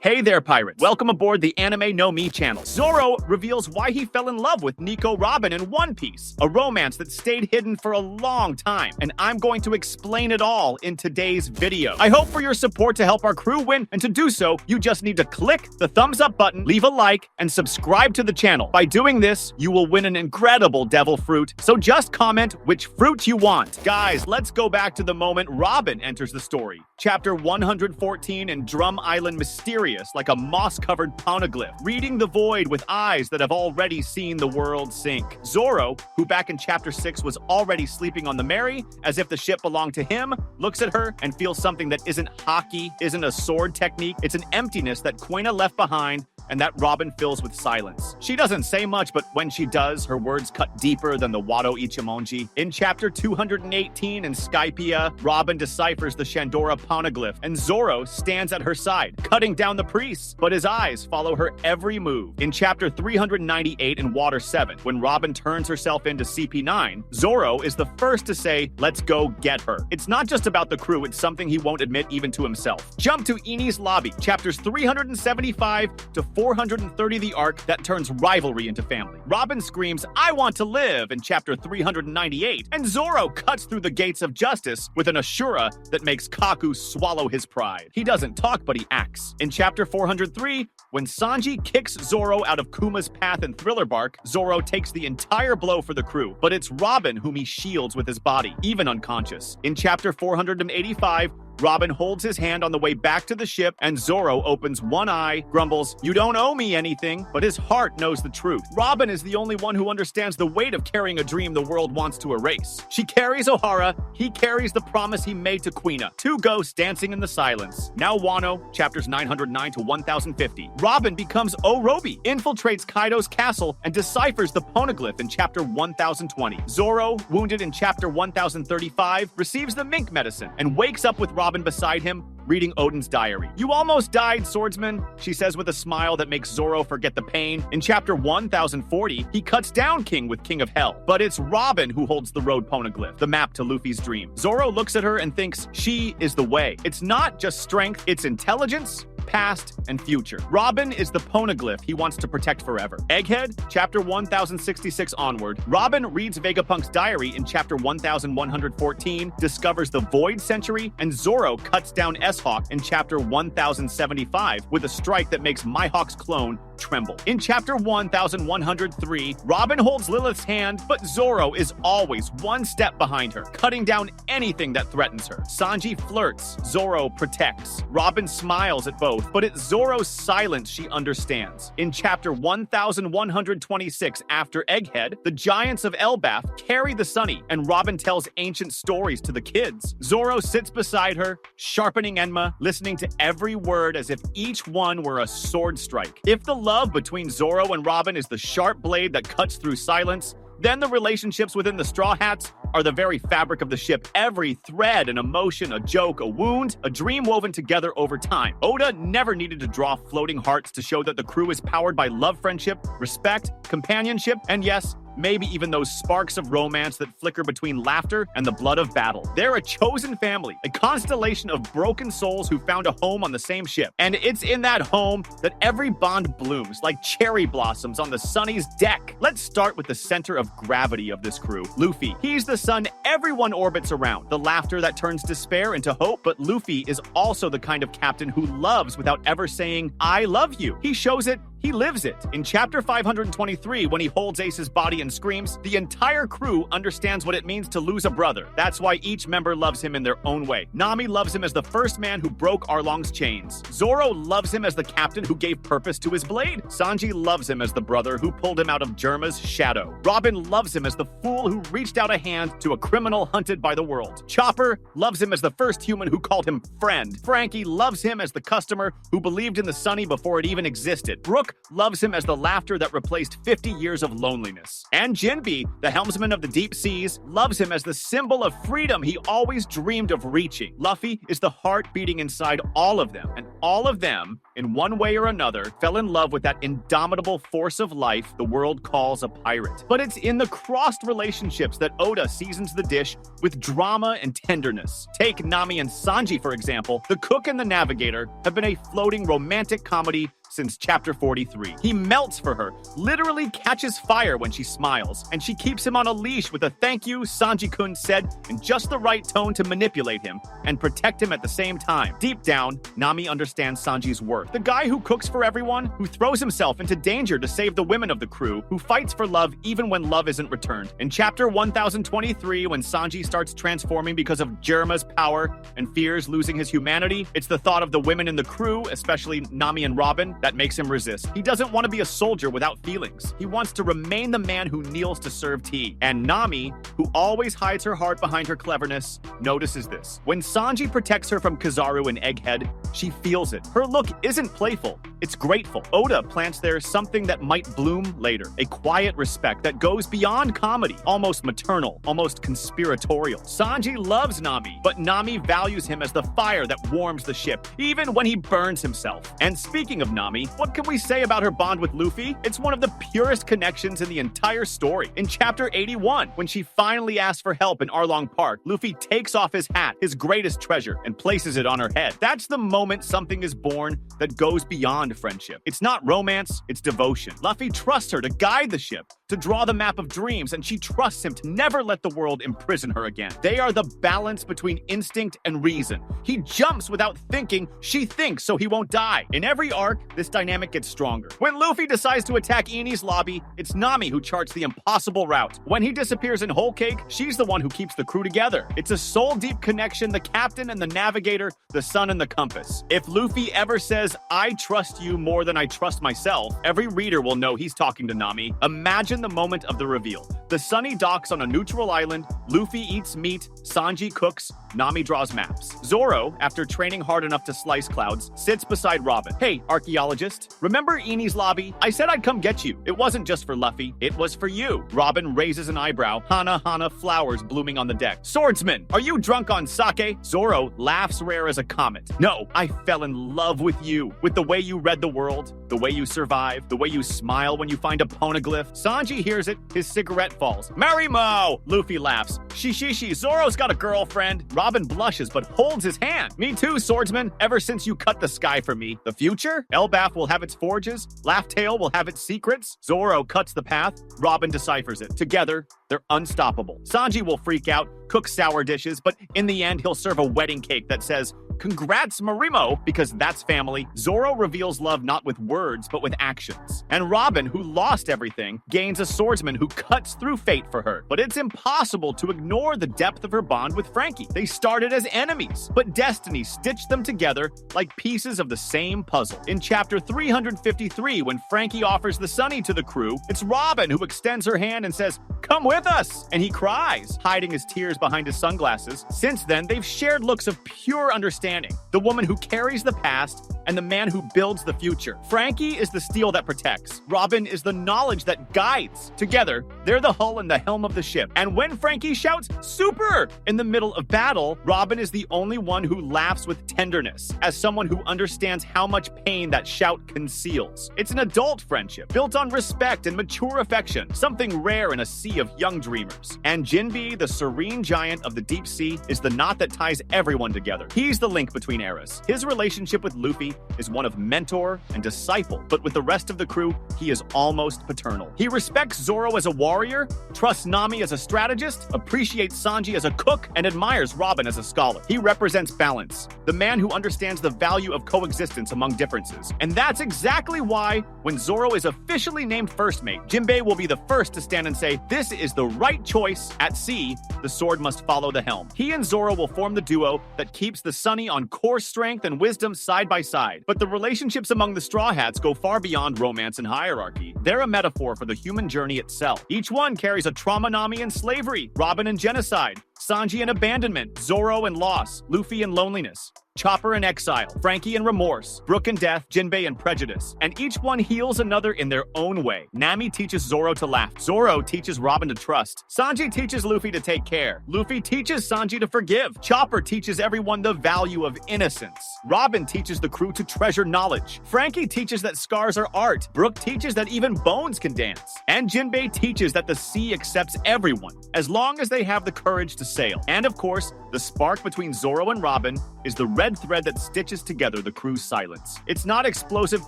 Hey there, pirates. Welcome aboard the Anime No Me channel. Zoro reveals why he fell in love with Nico Robin in One Piece, a romance that stayed hidden for a long time, and I'm going to explain it all in today's video. I hope for your support to help our crew win, and to do so, you just need to click the thumbs up button, leave a like, and subscribe to the channel. By doing this, you will win an incredible devil fruit, so just comment which fruit you want. Guys, let's go back to the moment Robin enters the story. Chapter 114 in Drum Island Mysterious, like a moss-covered poneglyph, reading the void with eyes that have already seen the world sink. Zoro, who back in Chapter 6 was already sleeping on the Mary, as if the ship belonged to him, looks at her and feels something that isn't haki, isn't a sword technique, it's an emptiness that Quina left behind and that Robin fills with silence. She doesn't say much, but when she does, her words cut deeper than the Wano Ichimonji. In Chapter 218 in Skypiea, Robin deciphers the Shandora poneglyph, and Zoro stands at her side, cutting down the priests, but his eyes follow her every move. In Chapter 398 in Water 7, when Robin turns herself into CP9, Zoro is the first to say, "Let's go get her." It's not just about the crew, it's something he won't admit even to himself. Jump to Eni's lobby, Chapters 375 to 430, the arc that turns rivalry into family. Robin screams, "I want to live," in Chapter 398, and Zoro cuts through the gates of justice with an Ashura that makes Kaku swallow his pride. He doesn't talk, but he acts. In Chapter 403, when Sanji kicks Zoro out of Kuma's path in Thriller Bark, Zoro takes the entire blow for the crew, but it's Robin whom he shields with his body, even unconscious. In Chapter 485, Robin holds his hand on the way back to the ship, and Zoro opens one eye, grumbles, "You don't owe me anything," but his heart knows the truth. Robin is the only one who understands the weight of carrying a dream the world wants to erase. She carries O'Hara, he carries the promise he made to Quina. Two ghosts dancing in the silence. Now Wano, Chapters 909 to 1050. Robin becomes Orobi, infiltrates Kaido's castle, and deciphers the poneglyph in Chapter 1020. Zoro, wounded in Chapter 1035, receives the mink medicine, and wakes up with Robin beside him, reading Odin's diary. "You almost died, swordsman," she says with a smile that makes Zoro forget the pain. In Chapter 1040, he cuts down King with King of Hell, but it's Robin who holds the road poneglyph, the map to Luffy's dream. Zoro looks at her and thinks she is the way. It's not just strength, it's intelligence, past, and future. Robin is the poneglyph he wants to protect forever. Egghead, Chapter 1066 onward. Robin reads Vegapunk's diary in Chapter 1114, discovers the Void Century, and Zoro cuts down S-Hawk in Chapter 1075 with a strike that makes Mihawk's clone tremble. In Chapter 1103, Robin holds Lilith's hand, but Zoro is always one step behind her, cutting down anything that threatens her. Sanji flirts, Zoro protects. Robin smiles at both, but it's Zoro's silence she understands. In Chapter 1126, after Egghead, the giants of Elbaf carry the Sunny, and Robin tells ancient stories to the kids. Zoro sits beside her, sharpening Enma, listening to every word as if each one were a sword strike. If the love between Zoro and Robin is the sharp blade that cuts through silence, then the relationships within the Straw Hats are the very fabric of the ship. Every thread, an emotion, a joke, a wound, a dream woven together over time. Oda never needed to draw floating hearts to show that the crew is powered by love, friendship, respect, companionship, and yes, maybe even those sparks of romance that flicker between laughter and the blood of battle. They're a chosen family, a constellation of broken souls who found a home on the same ship. And it's in that home that every bond blooms like cherry blossoms on the Sunny's deck. Let's start with the center of gravity of this crew, Luffy. He's the sun everyone orbits around, the laughter that turns despair into hope, but Luffy is also the kind of captain who loves without ever saying, "I love you." He shows it, he lives it. In Chapter 523, when he holds Ace's body and screams, the entire crew understands what it means to lose a brother. That's why each member loves him in their own way. Nami loves him as the first man who broke Arlong's chains. Zoro loves him as the captain who gave purpose to his blade. Sanji loves him as the brother who pulled him out of Germa's shadow. Robin loves him as the fool who reached out a hand to a criminal hunted by the world. Chopper loves him as the first human who called him friend. Franky loves him as the customer who believed in the Sunny before it even existed. Brook cook loves him as the laughter that replaced 50 years of loneliness. And Jinbe, the helmsman of the deep seas, loves him as the symbol of freedom he always dreamed of reaching. Luffy is the heart beating inside all of them, and all of them, in one way or another, fell in love with that indomitable force of life the world calls a pirate. But it's in the crossed relationships that Oda seasons the dish with drama and tenderness. Take Nami and Sanji, for example. The cook and the navigator have been a floating romantic comedy since chapter 43. He melts for her, literally catches fire when she smiles, and she keeps him on a leash with a "thank you," Sanji-kun said in just the right tone to manipulate him and protect him at the same time. Deep down, Nami understands Sanji's worth. The guy who cooks for everyone, who throws himself into danger to save the women of the crew, who fights for love even when love isn't returned. In chapter 1023, when Sanji starts transforming because of Germa's power and fears losing his humanity, it's the thought of the women in the crew, especially Nami and Robin, that makes him resist. He doesn't want to be a soldier without feelings. He wants to remain the man who kneels to serve tea. And Nami, who always hides her heart behind her cleverness, notices this. When Sanji protects her from Kizaru and Egghead, she feels it. Her look isn't playful, it's grateful. Oda plants there something that might bloom later, a quiet respect that goes beyond comedy, almost maternal, almost conspiratorial. Sanji loves Nami, but Nami values him as the fire that warms the ship, even when he burns himself. And speaking of Nami, what can we say about her bond with Luffy? It's one of the purest connections in the entire story. In chapter 81, when she finally asks for help in Arlong Park, Luffy takes off his hat, his greatest treasure, and places it on her head. That's the moment something is born that goes beyond friendship. It's not romance, it's devotion. Luffy trusts her to guide the ship, to draw the map of dreams, and she trusts him to never let the world imprison her again. They are the balance between instinct and reason. He jumps without thinking, she thinks so he won't die. In every arc, this dynamic gets stronger. When Luffy decides to attack Eni's lobby, it's Nami who charts the impossible route. When he disappears in Whole Cake, she's the one who keeps the crew together. It's a soul-deep connection, the captain and the navigator, the sun and the compass. If Luffy ever says, "I trust you more than I trust myself," every reader will know he's talking to Nami. Imagine the moment of the reveal. The Sunny docks on a neutral island, Luffy eats meat, Sanji cooks, Nami draws maps. Zoro, after training hard enough to slice clouds, sits beside Robin. "Hey, archaeologist, remember Eni's lobby? I said I'd come get you. It wasn't just for Luffy, it was for you." Robin raises an eyebrow. Hana flowers blooming on the deck. "Swordsman, are you drunk on sake?" Zoro laughs rare as a comet. "No, I fell in love with you, with the way you read the world, the way you survive, the way you smile when you find a poneglyph." Sanji hears it, his cigarette falls. "Marimo!" Luffy laughs. "Shishishi, Zoro's got a girlfriend." Robin blushes but holds his hand. "Me too, swordsman, ever since you cut the sky for me." The future? Elbaf will have its forges, Laugh-Tale will have its secrets. Zoro cuts the path, Robin deciphers it. Together, they're unstoppable. Sanji will freak out, cook sour dishes, but in the end, he'll serve a wedding cake that says, "Congrats, Marimo," because that's family. Zoro reveals love not with words, but with actions. And Robin, who lost everything, gains a swordsman who cuts through fate for her. But it's impossible to ignore the depth of her bond with Franky. They started as enemies, but destiny stitched them together like pieces of the same puzzle. In chapter 353, when Franky offers the Sunny to the crew, it's Robin who extends her hand and says, "Come with us," and he cries, hiding his tears behind his sunglasses. Since then, they've shared looks of pure understanding. The woman who carries the past and the man who builds the future. Franky is the steel that protects. Robin is the knowledge that guides. Together, they're the hull and the helm of the ship. And when Franky shouts, "Super!" in the middle of battle, Robin is the only one who laughs with tenderness, as someone who understands how much pain that shout conceals. It's an adult friendship, built on respect and mature affection, something rare in a sea of young dreamers. And Jinbe, the serene giant of the deep sea, is the knot that ties everyone together. He's the link between eras. His relationship with Luffy is one of mentor and disciple, but with the rest of the crew, he is almost paternal. He respects Zoro as a warrior, trusts Nami as a strategist, appreciates Sanji as a cook, and admires Robin as a scholar. He represents balance, the man who understands the value of coexistence among differences. And that's exactly why, when Zoro is officially named first mate, Jinbe will be the first to stand and say, "This is the right choice. At sea, the sword must follow the helm." He and Zoro will form the duo that keeps the Sunny on core strength and wisdom side by side. But the relationships among the Straw Hats go far beyond romance and hierarchy. They're a metaphor for the human journey itself. Each one carries a trauma. Nami and slavery, Robin and genocide, Sanji and abandonment, Zoro and loss, Luffy and loneliness. Chopper and exile, Franky and remorse, Brook and death, Jinbe and prejudice. And each one heals another in their own way. Nami teaches Zoro to laugh. Zoro teaches Robin to trust. Sanji teaches Luffy to take care. Luffy teaches Sanji to forgive. Chopper teaches everyone the value of innocence. Robin teaches the crew to treasure knowledge. Franky teaches that scars are art. Brook teaches that even bones can dance. And Jinbe teaches that the sea accepts everyone, as long as they have the courage to sail. And of course, the spark between Zoro and Robin is the red thread that stitches together the crew's silence. It's not explosive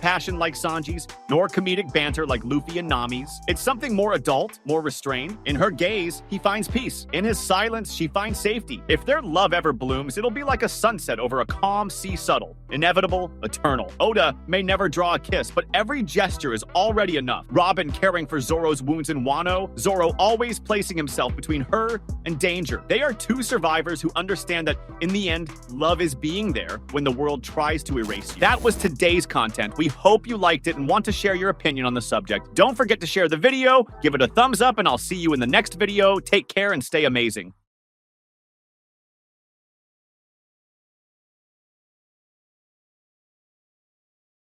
passion like Sanji's, nor comedic banter like Luffy and Nami's. It's something more adult, more restrained. In her gaze, he finds peace. In his silence, she finds safety. If their love ever blooms, it'll be like a sunset over a calm sea subtle, inevitable, eternal. Oda may never draw a kiss, but every gesture is already enough. Robin caring for Zoro's wounds in Wano, Zoro always placing himself between her and danger. They are two survivors who understand that, in the end, love is being there when the world tries to erase you. That was today's content. We hope you liked it and want to share your opinion on the subject. Don't forget to share the video, give it a thumbs up, and I'll see you in the next video. Take care and stay amazing.